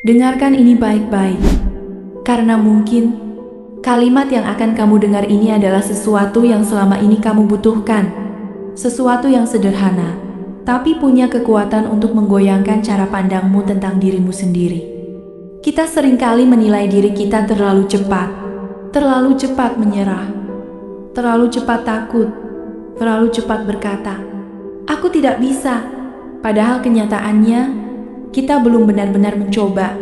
Dengarkan ini baik-baik, karena mungkin kalimat yang akan kamu dengar ini adalah sesuatu yang selama ini kamu butuhkan. Sesuatu yang sederhana, tapi punya kekuatan untuk menggoyangkan cara pandangmu tentang dirimu sendiri. Kita seringkali menilai diri kita terlalu cepat menyerah, terlalu cepat takut, terlalu cepat berkata, "Aku tidak bisa." Padahal kenyataannya, kita belum benar-benar mencoba.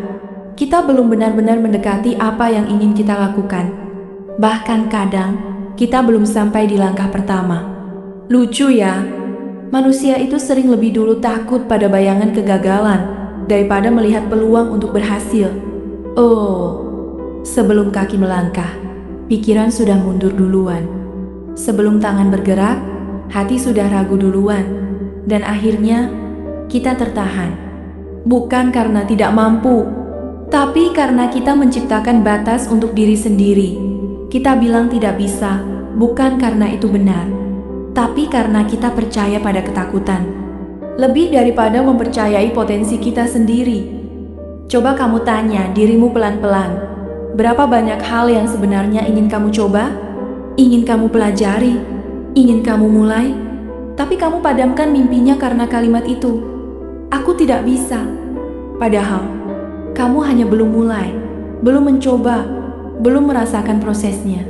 Kita belum benar-benar mendekati apa yang ingin kita lakukan. Bahkan kadang, kita belum sampai di langkah pertama. Lucu ya, manusia itu sering lebih dulu takut pada bayangan kegagalan daripada melihat peluang untuk berhasil. Oh, sebelum kaki melangkah, pikiran sudah mundur duluan. Sebelum tangan bergerak, hati sudah ragu duluan. Dan akhirnya, kita tertahan. Bukan karena tidak mampu, tapi karena kita menciptakan batas untuk diri sendiri. Kita bilang tidak bisa, bukan karena itu benar, tapi karena kita percaya pada ketakutan. Lebih daripada mempercayai potensi kita sendiri. Coba kamu tanya dirimu pelan-pelan, berapa banyak hal yang sebenarnya ingin kamu coba? Ingin kamu pelajari? Ingin kamu mulai? Tapi kamu padamkan mimpinya karena kalimat itu. Aku tidak bisa. Padahal, kamu hanya belum mulai, belum mencoba, belum merasakan prosesnya,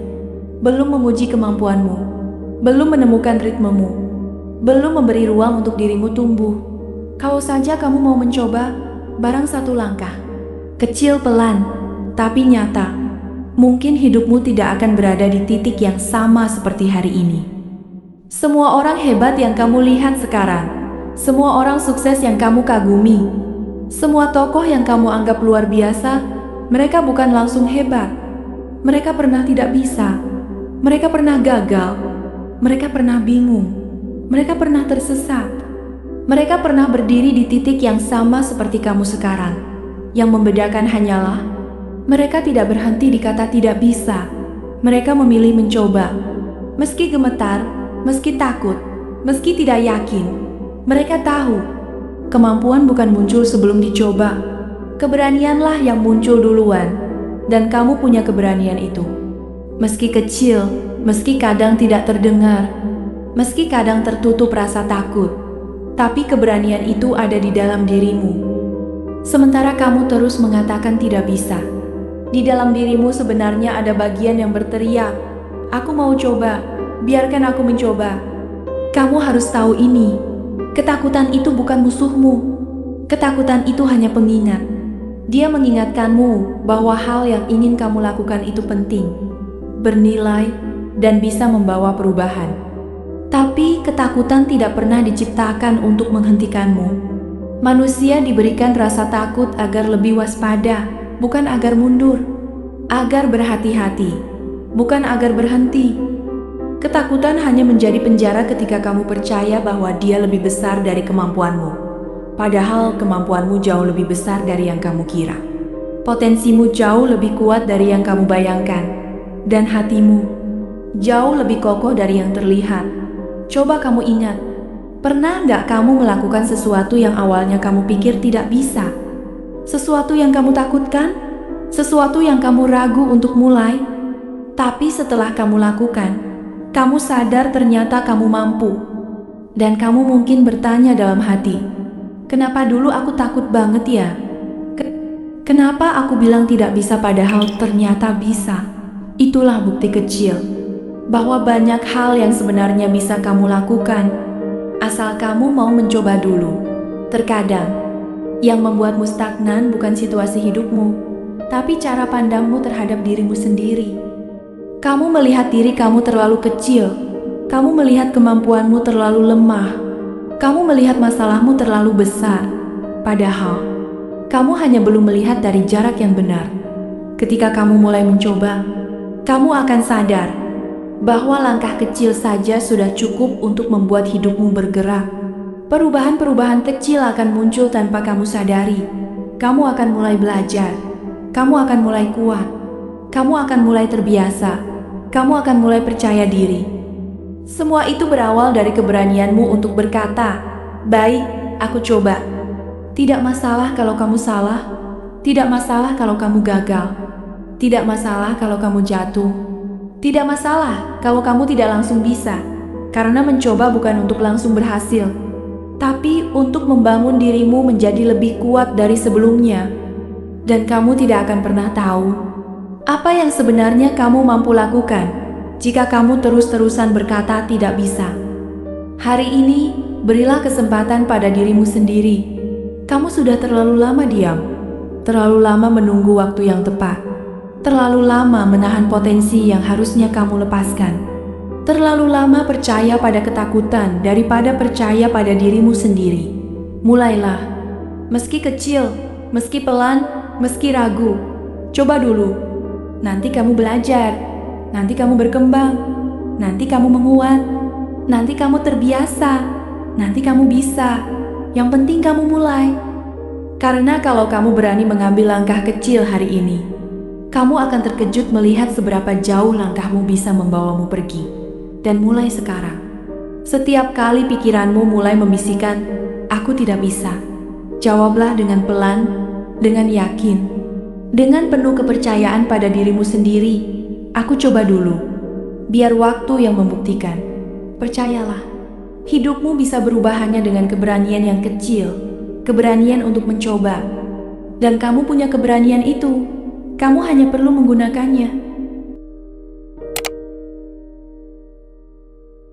belum memuji kemampuanmu, belum menemukan ritmemu, belum memberi ruang untuk dirimu tumbuh. Kalau saja kamu mau mencoba, barang satu langkah, kecil pelan, tapi nyata, mungkin hidupmu tidak akan berada di titik yang sama seperti hari ini. Semua orang hebat yang kamu lihat sekarang, semua orang sukses yang kamu kagumi, semua tokoh yang kamu anggap luar biasa, mereka bukan langsung hebat. Mereka pernah tidak bisa. Mereka pernah gagal. Mereka pernah bingung. Mereka pernah tersesat. Mereka pernah berdiri di titik yang sama seperti kamu sekarang. Yang membedakan hanyalah, mereka tidak berhenti di kata tidak bisa. Mereka memilih mencoba. Meski gemetar, meski takut, meski tidak yakin, mereka tahu kemampuan bukan muncul sebelum dicoba. Keberanianlah yang muncul duluan, dan kamu punya keberanian itu. Meski kecil, meski kadang tidak terdengar, meski kadang tertutup rasa takut, tapi keberanian itu ada di dalam dirimu. Sementara kamu terus mengatakan tidak bisa, di dalam dirimu sebenarnya ada bagian yang berteriak, "Aku mau coba, biarkan aku mencoba." Kamu harus tahu ini. Ketakutan itu bukan musuhmu. Ketakutan itu hanya pengingat. Dia mengingatkanmu bahwa hal yang ingin kamu lakukan itu penting, bernilai, dan bisa membawa perubahan. Tapi ketakutan tidak pernah diciptakan untuk menghentikanmu. Manusia diberikan rasa takut agar lebih waspada, bukan agar mundur. Agar berhati-hati, bukan agar berhenti. Ketakutan hanya menjadi penjara ketika kamu percaya bahwa dia lebih besar dari kemampuanmu. Padahal kemampuanmu jauh lebih besar dari yang kamu kira. Potensimu jauh lebih kuat dari yang kamu bayangkan. Dan hatimu jauh lebih kokoh dari yang terlihat. Coba kamu ingat, pernah nggak kamu melakukan sesuatu yang awalnya kamu pikir tidak bisa? Sesuatu yang kamu takutkan? Sesuatu yang kamu ragu untuk mulai? Tapi setelah kamu lakukan, kamu sadar ternyata kamu mampu. Dan kamu mungkin bertanya dalam hati, kenapa dulu aku takut banget ya? Kenapa aku bilang tidak bisa padahal ternyata bisa? Itulah bukti kecil bahwa banyak hal yang sebenarnya bisa kamu lakukan, asal kamu mau mencoba dulu. Terkadang, yang membuatmu stagnan bukan situasi hidupmu, tapi cara pandangmu terhadap dirimu sendiri. Kamu melihat diri kamu terlalu kecil, kamu melihat kemampuanmu terlalu lemah, kamu melihat masalahmu terlalu besar, padahal kamu hanya belum melihat dari jarak yang benar. Ketika kamu mulai mencoba, kamu akan sadar bahwa langkah kecil saja sudah cukup untuk membuat hidupmu bergerak. Perubahan-perubahan kecil akan muncul tanpa kamu sadari. Kamu akan mulai belajar, kamu akan mulai kuat, kamu akan mulai terbiasa. Kamu akan mulai percaya diri. Semua itu berawal dari keberanianmu untuk berkata, "Baik, aku coba." Tidak masalah kalau kamu salah, Tidak masalah kalau kamu gagal. Tidak masalah kalau kamu jatuh. Tidak masalah kalau kamu tidak langsung bisa. Karena mencoba bukan untuk langsung berhasil, tapi untuk membangun dirimu menjadi lebih kuat dari sebelumnya. Dan kamu tidak akan pernah tahu apa yang sebenarnya kamu mampu lakukan jika kamu terus-terusan berkata tidak bisa. Hari ini, berilah kesempatan pada dirimu sendiri. Kamu sudah terlalu lama diam, terlalu lama menunggu waktu yang tepat, terlalu lama menahan potensi yang harusnya kamu lepaskan, terlalu lama percaya pada ketakutan daripada percaya pada dirimu sendiri. Mulailah, meski kecil, meski pelan, meski ragu. Coba dulu, nanti kamu belajar, nanti kamu berkembang, nanti kamu menguat, nanti kamu terbiasa, nanti kamu bisa. Yang penting kamu mulai. Karena kalau kamu berani mengambil langkah kecil hari ini, kamu akan terkejut melihat seberapa jauh langkahmu bisa membawamu pergi. Dan mulai sekarang, setiap kali pikiranmu mulai membisikkan, "Aku tidak bisa," jawablah dengan pelan, dengan yakin, dengan penuh kepercayaan pada dirimu sendiri. "Aku coba dulu, biar waktu yang membuktikan." Percayalah, hidupmu bisa berubah hanya dengan keberanian yang kecil, keberanian untuk mencoba. Dan kamu punya keberanian itu, kamu hanya perlu menggunakannya.